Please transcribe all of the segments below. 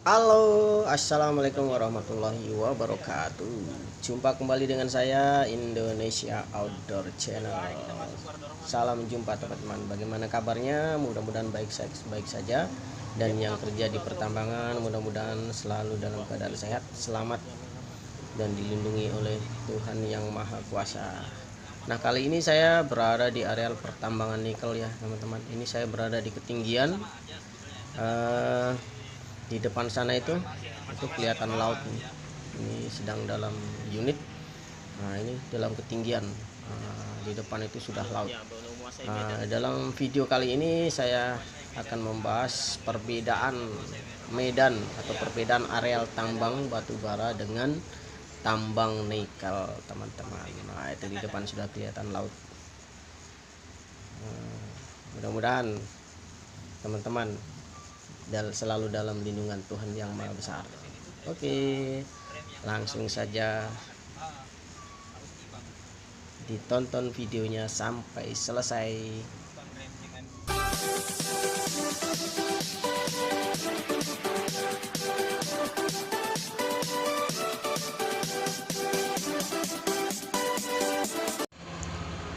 Halo, assalamualaikum warahmatullahi wabarakatuh. Jumpa kembali dengan saya Indonesia Outdoor Channel. Salam jumpa teman-teman. Bagaimana kabarnya? Mudah-mudahan baik saja. Dan yang kerja di pertambangan mudah-mudahan selalu dalam keadaan sehat, selamat dan dilindungi oleh Tuhan yang Maha Kuasa. Nah, kali ini saya berada di areal pertambangan nikel ya teman-teman. Ini saya berada di ketinggian di depan sana itu kelihatan laut nih. Ini sedang dalam unit. Nah, ini dalam ketinggian. Di depan itu sudah laut. Dalam video kali ini saya akan membahas perbedaan medan atau perbedaan areal tambang batu bara dengan tambang nikel teman-teman. Nah, itu di depan sudah kelihatan laut. Mudah-mudahan teman-teman selalu dalam lindungan Tuhan yang Maha Besar. Oke, langsung saja ditonton videonya sampai selesai.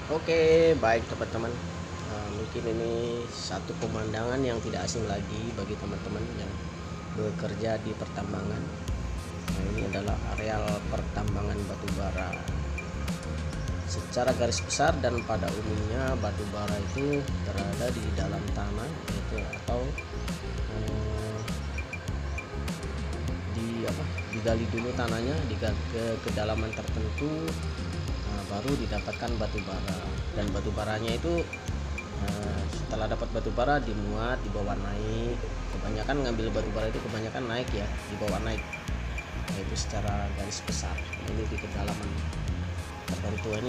Oke, baik teman-teman. Mungkin ini satu pemandangan yang tidak asing lagi bagi teman-teman yang bekerja di pertambangan. Nah, ini adalah areal pertambangan batu bara. Secara garis besar dan pada umumnya batu bara itu berada di dalam tanah, yaitu atau digali dulu tanahnya di kedalaman tertentu, baru didapatkan batu bara. Dan batu baranya itu setelah dapat batu bara dimuat, dibawa naik. Kebanyakan ngambil batu bara itu kebanyakan naik ya, dibawa naik. Nah, itu secara garis besar. Ini di kedalaman tertentu, ini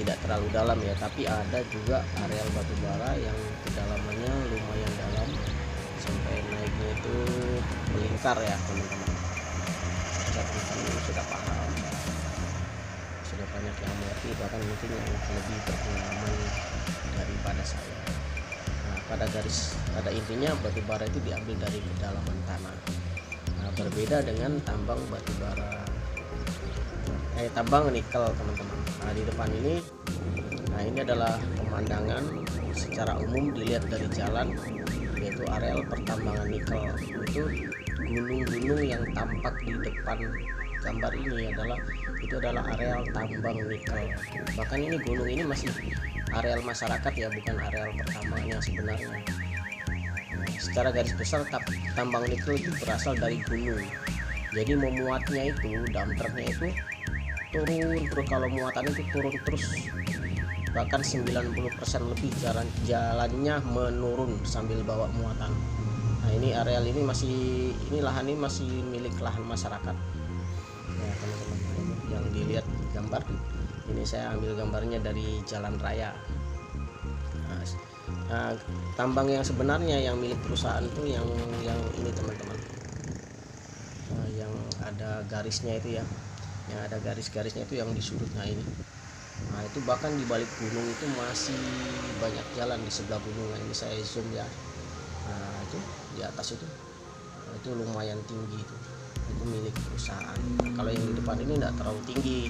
tidak terlalu dalam ya, tapi ada juga areal batu bara yang kedalamannya lumayan dalam sampai naiknya itu melingkar ya teman-teman. Teman-teman sudah paham, sudah banyak yang mengerti, bahkan mungkin yang lebih berpengalaman daripada saya. Nah, pada intinya batu bara itu diambil dari kedalaman tanah. Nah, berbeda dengan tambang batu bara, tambang nikel teman-teman. Nah, di depan ini, ini adalah pemandangan secara umum dilihat dari jalan, yaitu areal pertambangan nikel. Itu gunung-gunung yang tampak di depan gambar ini adalah areal tambang nikel. Bahkan ini gunung ini masih areal masyarakat ya, bukan areal pertambangan yang sebenarnya. Secara garis besar tambang nikel itu berasal dari gunung. Jadi memuatnya itu, dumpernya itu turun terus, kalau muatan itu turun terus, bahkan 90% lebih jalannya menurun sambil bawa muatan. Nah, ini areal ini lahan ini masih milik lahan masyarakat ya teman-teman. Yang dilihat gambar ini, saya ambil gambarnya dari jalan raya. Nah, tambang yang sebenarnya yang milik perusahaan itu yang ini teman-teman, yang ada garisnya itu ya, yang ada garis-garisnya itu yang di sudut. Nah, ini, itu bahkan di balik gunung itu masih banyak jalan di sebelah gunung. Nah, ini saya zoom ya. Nah, itu di atas itu, itu lumayan tinggi itu milik perusahaan. Nah, kalau yang di depan ini tidak terlalu tinggi,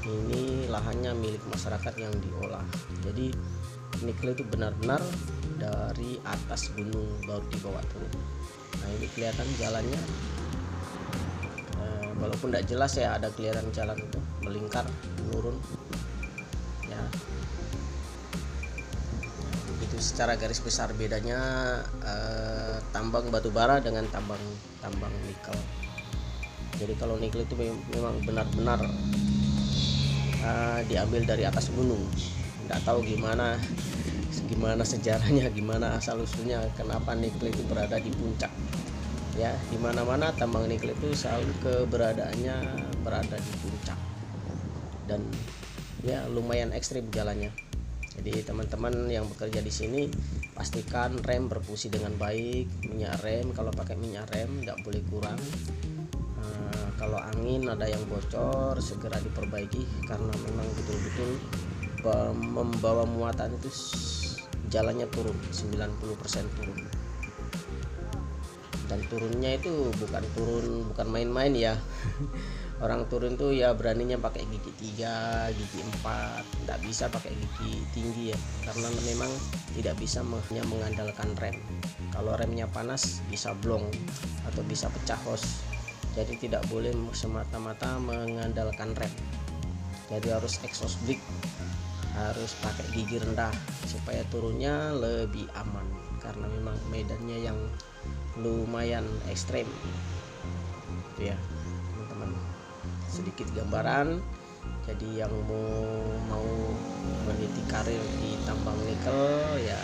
ini lahannya milik masyarakat yang diolah. Jadi nikel itu benar-benar dari atas gunung baru dibawa turun. Nah, ini kelihatan jalannya, walaupun tidak jelas ya, ada kelihatan jalan itu melingkar menurun ya. Itu secara garis besar bedanya tambang batu bara dengan tambang nikel. Jadi kalau nikel itu memang benar-benar diambil dari atas gunung. Nggak tahu gimana sejarahnya, gimana asal usulnya, kenapa nikel itu berada di puncak ya. Dimana-mana tambang nikel itu selalu keberadaannya berada di puncak, dan ya lumayan ekstrim jalannya. Jadi teman-teman yang bekerja di sini pastikan rem berfungsi dengan baik. Minyak rem, kalau pakai minyak rem nggak boleh kurang. Kalau angin ada yang bocor segera diperbaiki, karena memang betul-betul membawa muatan itu jalannya turun 90% turun. Dan turunnya itu bukan main-main ya. Orang turun tuh ya beraninya pakai gigi 3, gigi 4, nggak bisa pakai gigi tinggi ya, karena memang tidak bisa hanya mengandalkan rem. Kalau remnya panas bisa blong atau bisa pecah hos. Jadi tidak boleh semata-mata mengandalkan rem. Jadi harus exhaust brake, harus pakai gigi rendah supaya turunnya lebih aman, karena memang medannya yang lumayan ekstrem itu ya teman-teman. Sedikit gambaran, jadi yang mau meniti karir di tambang nikel ya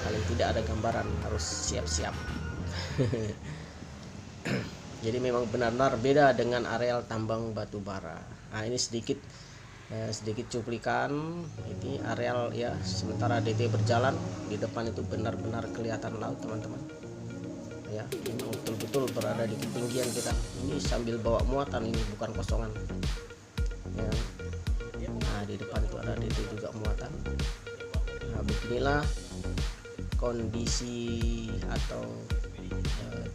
paling tidak ada gambaran, harus siap-siap. Jadi memang benar-benar beda dengan areal tambang batu bara. Nah ini sedikit cuplikan ini areal ya, sementara DT berjalan di depan itu benar-benar kelihatan laut teman-teman ya. Memang betul-betul berada di ketinggian kita ini, sambil bawa muatan, ini bukan kosongan ya. Nah di depan itu ada DT juga muatan. Nah beginilah kondisi atau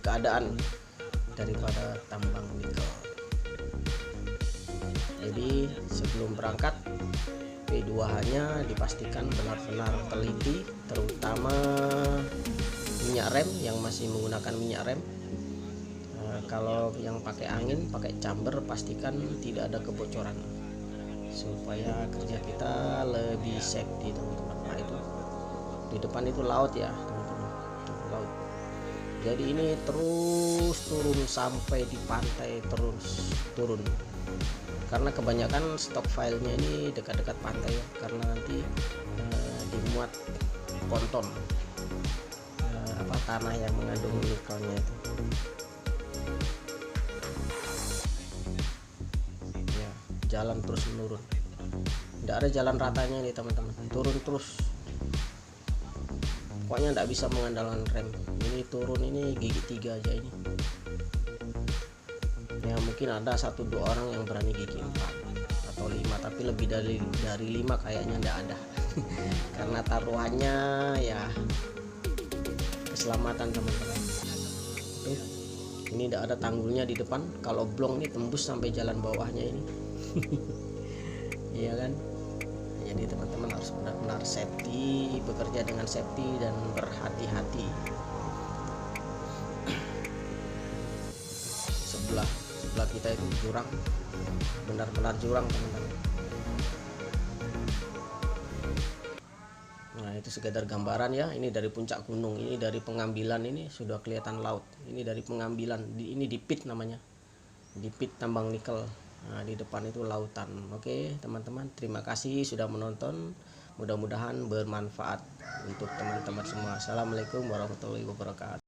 keadaan daripada tambang nikel. Jadi sebelum berangkat P2H-nya dipastikan benar-benar teliti, terutama minyak rem yang masih menggunakan minyak rem. Kalau yang pakai angin, pakai chamber, pastikan tidak ada kebocoran supaya kerja kita lebih safety teman-teman. Nah itu di depan itu laut ya teman-teman, laut. Jadi ini terus turun sampai di pantai, terus turun karena kebanyakan stok filenya ini dekat-dekat pantai ya, karena nanti dimuat ponton tanah yang mengandung nikelnya itu ya. Jalan terus menurun, tidak ada jalan ratanya nih teman-teman, turun terus, pokoknya tidak bisa mengandalkan rem. Ini turun ini gigi 3 aja ini ya, mungkin ada 1-2 orang yang berani gigi 4 atau 5, tapi lebih dari 5 kayaknya tidak ada. Karena taruhannya ya keselamatan teman-teman. Ini tidak ada tanggulnya di depan, kalau blong ini tembus sampai jalan bawahnya ini. Iya kan, jadi teman-teman harus benar-benar safety, bekerja dengan safety dan berhati-hati. Sebelah kita itu jurang, benar-benar jurang teman-teman. Nah itu sekedar gambaran ya, ini dari puncak gunung, ini dari pengambilan, ini sudah kelihatan laut, ini dari pengambilan, ini di pit namanya, di pit tambang nikel. Nah di depan itu lautan. Oke teman-teman, terima kasih sudah menonton, mudah-mudahan bermanfaat untuk teman-teman semua. Assalamualaikum warahmatullahi wabarakatuh.